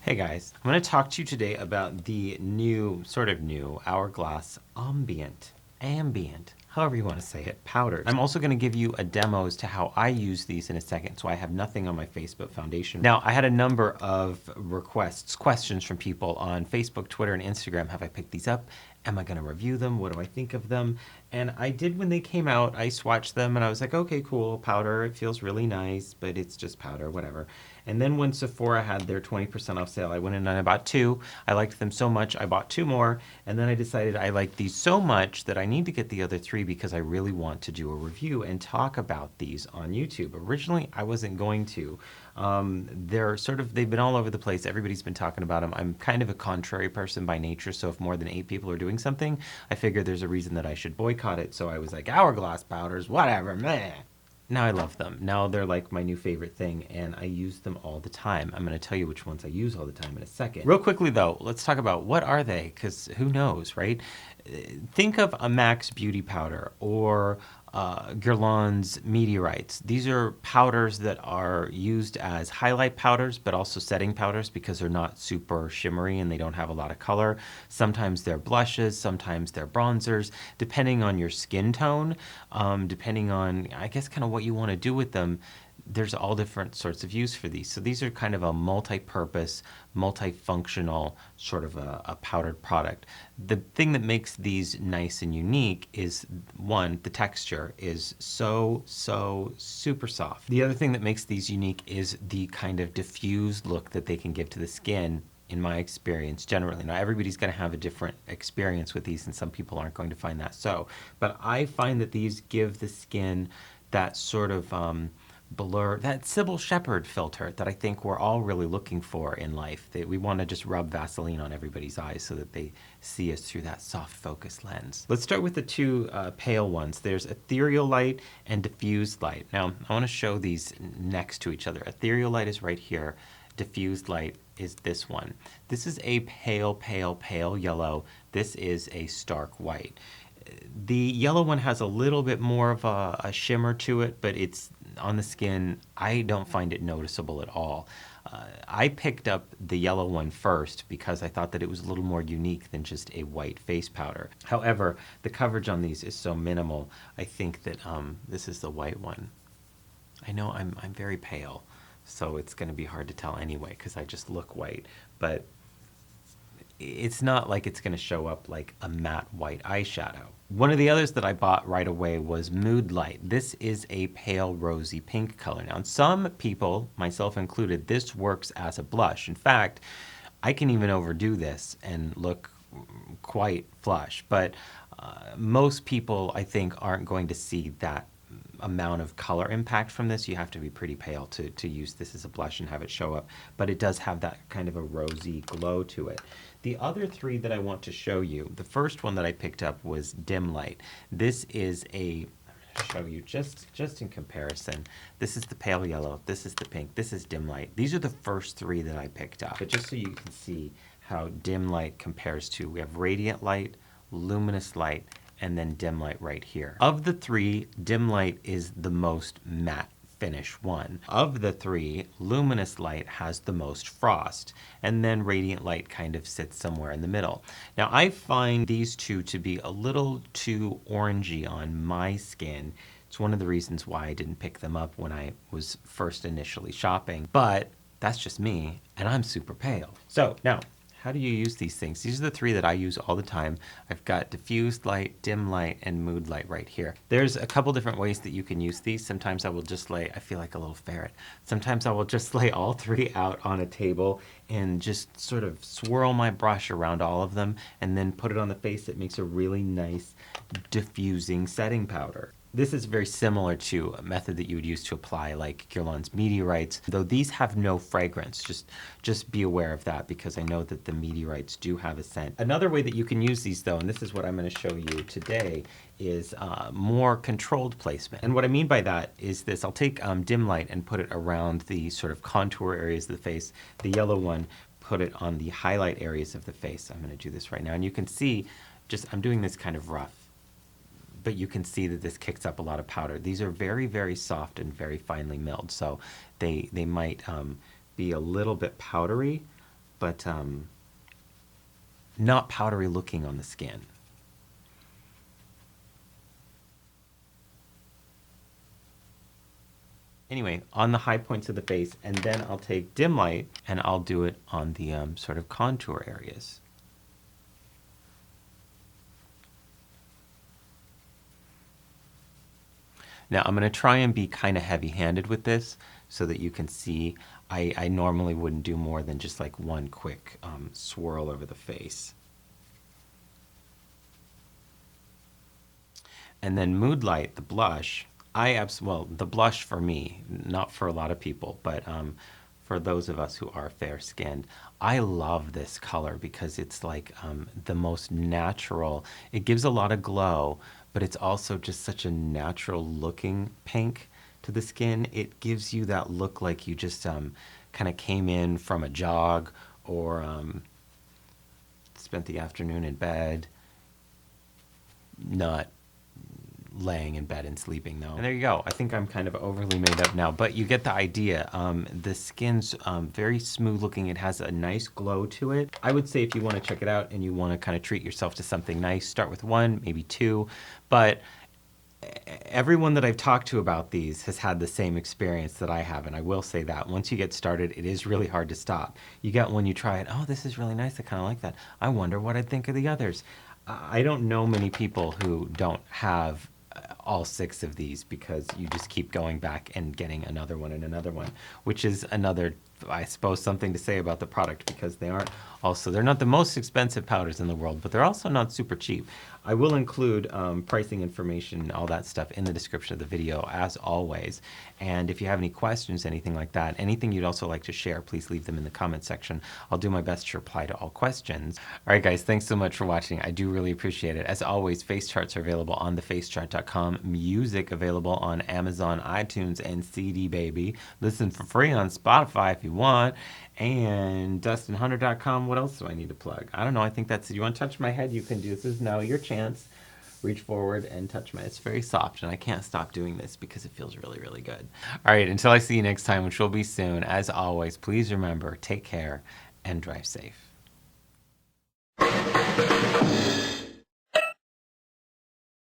Hey guys, I'm going to talk to you today about the new, sort of new, Hourglass Ambient, however you want to say it, powders. I'm also going to give you a demo as to how I use these in a second, so I have nothing on my face but foundation. Now, I had a number of questions from people on Facebook, Twitter, and Instagram. Have I picked these up? Am I going to review them? What do I think of them? And I did when they came out. I swatched them and I was like, okay, cool, powder. It feels really nice, but it's just powder, whatever. And then when Sephora had their 20% off sale, I went in and I bought two. I liked them so much, I bought two more. And then I decided I liked these so much that I need to get the other three because I really want to do a review and talk about these on YouTube. Originally, I wasn't going to. They've been all over the place. Everybody's been talking about them. I'm kind of a contrary person by nature, so if more than 8 people are doing something, I figure there's a reason that I should boycott it. So I was like, Hourglass powders, whatever, meh. Now I love them. Now they're like my new favorite thing, and I use them all the time. I'm going to tell you which ones I use all the time in a second. Real quickly though, let's talk about what are they, because who knows, right? Think of a Max Beauty powder or Guerlain's Meteorites. These are powders that are used as highlight powders, but also setting powders because they're not super shimmery and they don't have a lot of color. Sometimes they're blushes, sometimes they're bronzers, depending on your skin tone, depending on, I guess, kind of what you want to do with them. There's all different sorts of use for these. So these are kind of a multi-purpose, multifunctional sort of a powdered product. The thing that makes these nice and unique is, one, the texture is so super soft. The other thing that makes these unique is the kind of diffused look that they can give to the skin. In my experience, generally. Now, everybody's going to have a different experience with these, and some people aren't going to find that so. But I find that these give the skin that sort of blur, that Sybil Shepherd filter that I think we're all really looking for in life. We want to just rub Vaseline on everybody's eyes so that they see us through that soft focus lens. Let's start with the two pale ones. There's Ethereal Light and Diffused Light. Now, I want to show these next to each other. Ethereal Light is right here. Diffused Light is this one. This is a pale yellow. This is a stark white. The yellow one has a little bit more of a shimmer to it, but it's on the skin, I don't find it noticeable at all. I picked up the yellow one first because I thought that it was a little more unique than just a white face powder. However, the coverage on these is so minimal, I think that this is the white one. I know I'm very pale, so it's going to be hard to tell anyway because I just look white, but it's not like it's going to show up like a matte white eyeshadow. One of the others that I bought right away was Mood Light. This is a pale rosy pink color. Now, some people, myself included, this works as a blush. In fact, I can even overdo this and look quite flush, but most people, I think, aren't going to see that amount of color impact from this. You have to be pretty pale to use this as a blush and have it show up, but it does have that kind of a rosy glow to it. The other three that I want to show you, the first one that I picked up was Dim Light. This is I'm going to show you just in comparison. This is the pale yellow, this is the pink, this is Dim Light. These are the first three that I picked up, but just so you can see how Dim Light compares to, we have Radiant Light, Luminous Light, and then Dim Light right here. Of the three, Dim Light is the most matte finish one. Of the three, Luminous Light has the most frost, and then Radiant Light kind of sits somewhere in the middle. Now, I find these two to be a little too orangey on my skin. It's one of the reasons why I didn't pick them up when I was first initially shopping, but that's just me, and I'm super pale. So now, how do you use these things? These are the three that I use all the time. I've got Diffused Light, Dim Light, and Mood Light right here. There's a couple different ways that you can use these. Sometimes I will just lay, I feel like a little ferret. Sometimes I will just lay all three out on a table and just sort of swirl my brush around all of them and then put it on the face. It makes a really nice diffusing setting powder. This is very similar to a method that you would use to apply like Guerlain's Meteorites, though these have no fragrance. Just be aware of that because I know that the Meteorites do have a scent. Another way that you can use these though, and this is what I'm going to show you today, is more controlled placement. And what I mean by that is this. I'll take Dim Light and put it around the sort of contour areas of the face. The yellow one, put it on the highlight areas of the face. I'm going to do this right now. And you can see, I'm doing this kind of rough, but you can see that this kicks up a lot of powder. These are very soft and very finely milled, so they might be a little bit powdery, but not powdery looking on the skin. Anyway, on the high points of the face, and then I'll take dim light and I'll do it on the sort of contour areas. Now I'm going to try and be kind of heavy-handed with this so that you can see. I normally wouldn't do more than just like one quick swirl over the face. And then Mood Light, the blush, well, the blush for me, not for a lot of people, but for those of us who are fair-skinned, I love this color because it's like the most natural. It gives a lot of glow, but it's also just such a natural looking pink to the skin. It gives you that look like you just kind of came in from a jog or spent the afternoon in bed, not laying in bed and sleeping though. And there you go. I think I'm kind of overly made up now, but you get the idea. The skin's very smooth looking. It has a nice glow to it. I would say if you want to check it out and you want to kind of treat yourself to something nice, start with one, maybe two. But everyone that I've talked to about these has had the same experience that I have, and I will say that once you get started, it is really hard to stop. You get one, you try it, oh, this is really nice, I kind of like that. I wonder what I'd think of the others. I don't know many people who don't have all 6 of these because you just keep going back and getting another one and another one, which is another, I suppose, something to say about the product because they're not the most expensive powders in the world, but they're also not super cheap. I will include pricing information, all that stuff in the description of the video as always. And if you have any questions, anything like that, anything you'd also like to share, please leave them in the comment section. I'll do my best to reply to all questions. All right, guys, thanks so much for watching. I do really appreciate it. As always, face charts are available on thefacechart.com. Music available on Amazon, iTunes, and CD Baby. Listen for free on Spotify if you want. And DustinHunter.com. What else do I need to plug? I don't know. I think that's it. You want to touch my head? You can do this. This is now your chance. Reach forward and touch my. It's very soft, and I can't stop doing this because it feels really, really good. All right. Until I see you next time, which will be soon. As always, please remember, take care and drive safe.